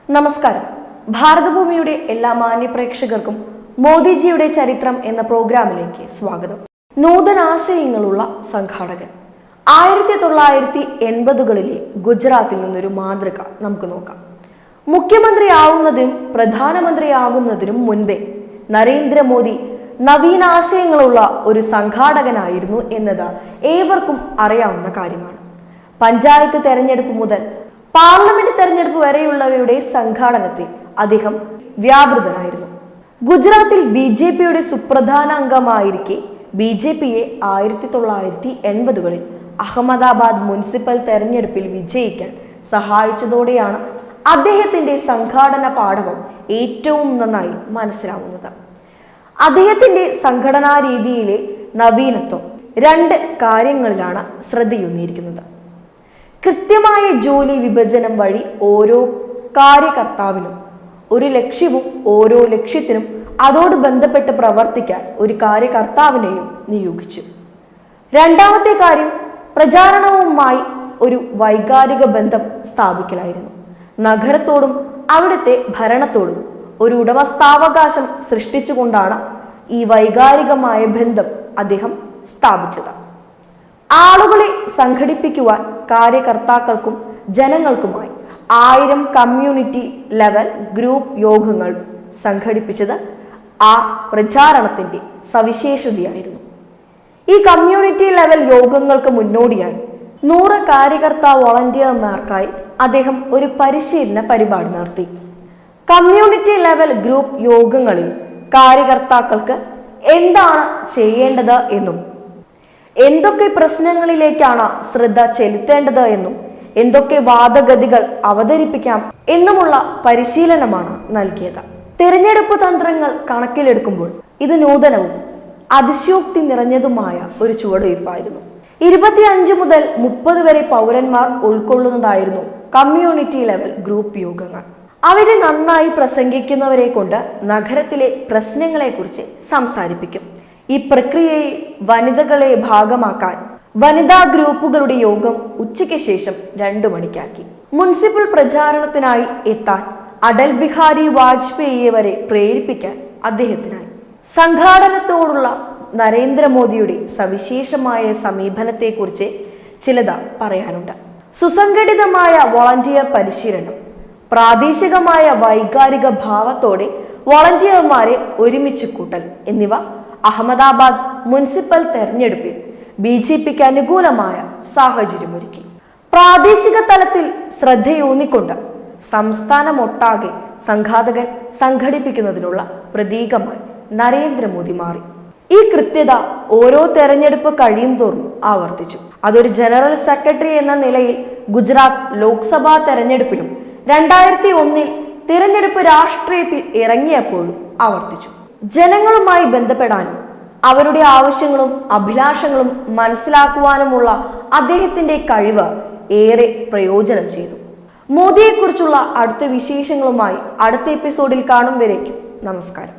നമസ്കാരം. ഭാരതഭൂമിയുടെ എല്ലാ മാന്യ പ്രേക്ഷകർക്കും മോദിജിയുടെ ചരിത്രം എന്ന പ്രോഗ്രാമിലേക്ക് സ്വാഗതം. നൂതനാശയങ്ങളുള്ള സംഘാടകൻ. 1980കളിലെ ഗുജറാത്തിൽ നിന്നൊരു മാതൃക നമുക്ക് നോക്കാം. മുഖ്യമന്ത്രിയാവുന്നതിനും പ്രധാനമന്ത്രിയാകുന്നതിനും മുൻപേ നരേന്ദ്രമോദി നവീനാശയങ്ങളുള്ള ഒരു സംഘാടകനായിരുന്നു എന്നത് ഏവർക്കും അറിയാവുന്ന കാര്യമാണ്. പഞ്ചായത്ത് തെരഞ്ഞെടുപ്പ് മുതൽ പാർലമെന്റ് തെരഞ്ഞെടുപ്പ് വരെയുള്ളവയുടെ സംഘാടനത്തിൽ അദ്ദേഹം വ്യാപൃതനായിരുന്നു. ഗുജറാത്തിൽ BJPയുടെ സുപ്രധാന അംഗമായിരിക്കെ BJPയെ 1980കളിൽ അഹമ്മദാബാദ് മുനിസിപ്പൽ തെരഞ്ഞെടുപ്പിൽ വിജയിക്കാൻ സഹായിച്ചതോടെയാണ് അദ്ദേഹത്തിന്റെ സംഘാടന പാഠവം ഏറ്റവും നന്നായി മനസ്സിലാവുന്നത്. അദ്ദേഹത്തിന്റെ സംഘടനാ രീതിയിലെ നവീനത്വം രണ്ട് കാര്യങ്ങളിലാണ് ശ്രദ്ധയൂന്നിയിരിക്കുന്നത്. കൃത്യമായ ജോലി വിഭജനം വഴി ഓരോ കാര്യകർത്താവിനും ഒരു ലക്ഷ്യവും ഓരോ ലക്ഷ്യത്തിനും അതോട് ബന്ധപ്പെട്ട് പ്രവർത്തിക്കാൻ ഒരു കാര്യകർത്താവിനെയും നിയോഗിച്ചു. രണ്ടാമത്തെ കാര്യം പ്രചാരണവുമായി ഒരു വൈകാരിക ബന്ധം സ്ഥാപിക്കലായിരുന്നു. നഗരത്തോടും അവിടുത്തെ ഭരണത്തോടും ഒരു ഉടമസ്ഥാവകാശം സൃഷ്ടിച്ചുകൊണ്ടാണ് ഈ വൈകാരികമായ ബന്ധം അദ്ദേഹം സ്ഥാപിച്ചത്. ആളുകളെ സംഘടിപ്പിക്കുവാൻ കാര്യകർത്താക്കൾക്കും ജനങ്ങൾക്കുമായി 1000 കമ്മ്യൂണിറ്റി ലെവൽ ഗ്രൂപ്പ് യോഗങ്ങൾ സംഘടിപ്പിച്ചത് ആ പ്രചാരണത്തിന്റെ സവിശേഷതയായിരുന്നു. ഈ കമ്മ്യൂണിറ്റി ലെവൽ യോഗങ്ങൾക്ക് മുന്നോടിയായി 100 കാര്യകർത്താ വോളണ്ടിയർമാർക്കായി അദ്ദേഹം ഒരു പരിശീലന പരിപാടി നടത്തി. കമ്മ്യൂണിറ്റി ലെവൽ ഗ്രൂപ്പ് യോഗങ്ങളിൽ കാര്യകർത്താക്കൾക്ക് എന്താണ് ചെയ്യേണ്ടത് എന്നും എന്തൊക്കെ പ്രശ്നങ്ങളിലേക്കാണ് ശ്രദ്ധ ചെലുത്തേണ്ടത് എന്നും എന്തൊക്കെ വാദഗതികൾ അവതരിപ്പിക്കാം എന്നുമുള്ള പരിശീലനമാണ് നൽകിയത്. തിരഞ്ഞെടുപ്പ് തന്ത്രങ്ങൾ കണക്കിലെടുക്കുമ്പോൾ ഇത് നൂതനവും അതിശയോക്തി നിറഞ്ഞതുമായ ഒരു ചുവടുവയ്പായിരുന്നു. 25 മുതൽ 30 വരെ പൗരന്മാർ ഉൾക്കൊള്ളുന്നതായിരുന്നു കമ്മ്യൂണിറ്റി ലെവൽ ഗ്രൂപ്പ് യോഗങ്ങൾ. അവിടെ നന്നായി പ്രസംഗിക്കുന്നവരെ കൊണ്ട് നഗരത്തിലെ പ്രശ്നങ്ങളെക്കുറിച്ച് സംസാരിപ്പിക്കും. ഈ പ്രക്രിയയിൽ വനിതകളെ ഭാഗമാക്കാൻ വനിതാ ഗ്രൂപ്പുകളുടെ യോഗം ഉച്ചയ്ക്ക് ശേഷം 2 മണിക്കാക്കി. മുനിസിപ്പൽ പ്രചാരണത്തിനായി എത്താൻ അടൽ ബിഹാരി വാജ്പേയിയെ വരെ പ്രേരിപ്പിക്കാൻ അദ്ദേഹത്തിനായി. സംഘാടനത്തോടുള്ള നരേന്ദ്രമോദിയുടെ സവിശേഷമായ സമീപനത്തെക്കുറിച്ച് ചിലത് പറയാനുണ്ട്. സുസംഘടിതമായ വോളണ്ടിയർ പരിശീലനം, പ്രാദേശികമായ വൈകാരിക ഭാവത്തോടെ വോളണ്ടിയർമാരെ ഒരുമിച്ച് കൂട്ടൽ എന്നിവ അഹമ്മദാബാദ് മുനിസിപ്പൽ തെരഞ്ഞെടുപ്പിൽ BJPക്ക് അനുകൂലമായ സാഹചര്യമൊരുക്കി. പ്രാദേശിക തലത്തിൽ ശ്രദ്ധയൂന്നിക്കൊണ്ട് സംസ്ഥാനമൊട്ടാകെ സംഘാടകൻ സംഘടിപ്പിക്കുന്നതിനുള്ള പ്രതീകമായി നരേന്ദ്രമോദി മാറി. ഈ കൃത്യത ഓരോ തെരഞ്ഞെടുപ്പ് കഴിയും തോറും ആവർത്തിച്ചു. അതൊരു ജനറൽ സെക്രട്ടറി എന്ന നിലയിൽ ഗുജറാത്ത് ലോക്സഭാ തെരഞ്ഞെടുപ്പിലും 2001 തിരഞ്ഞെടുപ്പ് രാഷ്ട്രീയത്തിൽ ഇറങ്ങിയപ്പോഴും ആവർത്തിച്ചു. ജനങ്ങളുമായി ബന്ധപ്പെടാനും അവരുടെ ആവശ്യങ്ങളും അഭിലാഷങ്ങളും മനസ്സിലാക്കുവാനുമുള്ള അദ്ദേഹത്തിന്റെ കഴിവ് ഏറെ പ്രയോജനം ചെയ്തു. മോദിയെക്കുറിച്ചുള്ള അടുത്ത വിശേഷങ്ങളുമായി അടുത്ത എപ്പിസോഡിൽ കാണും വരേക്കും നമസ്കാരം.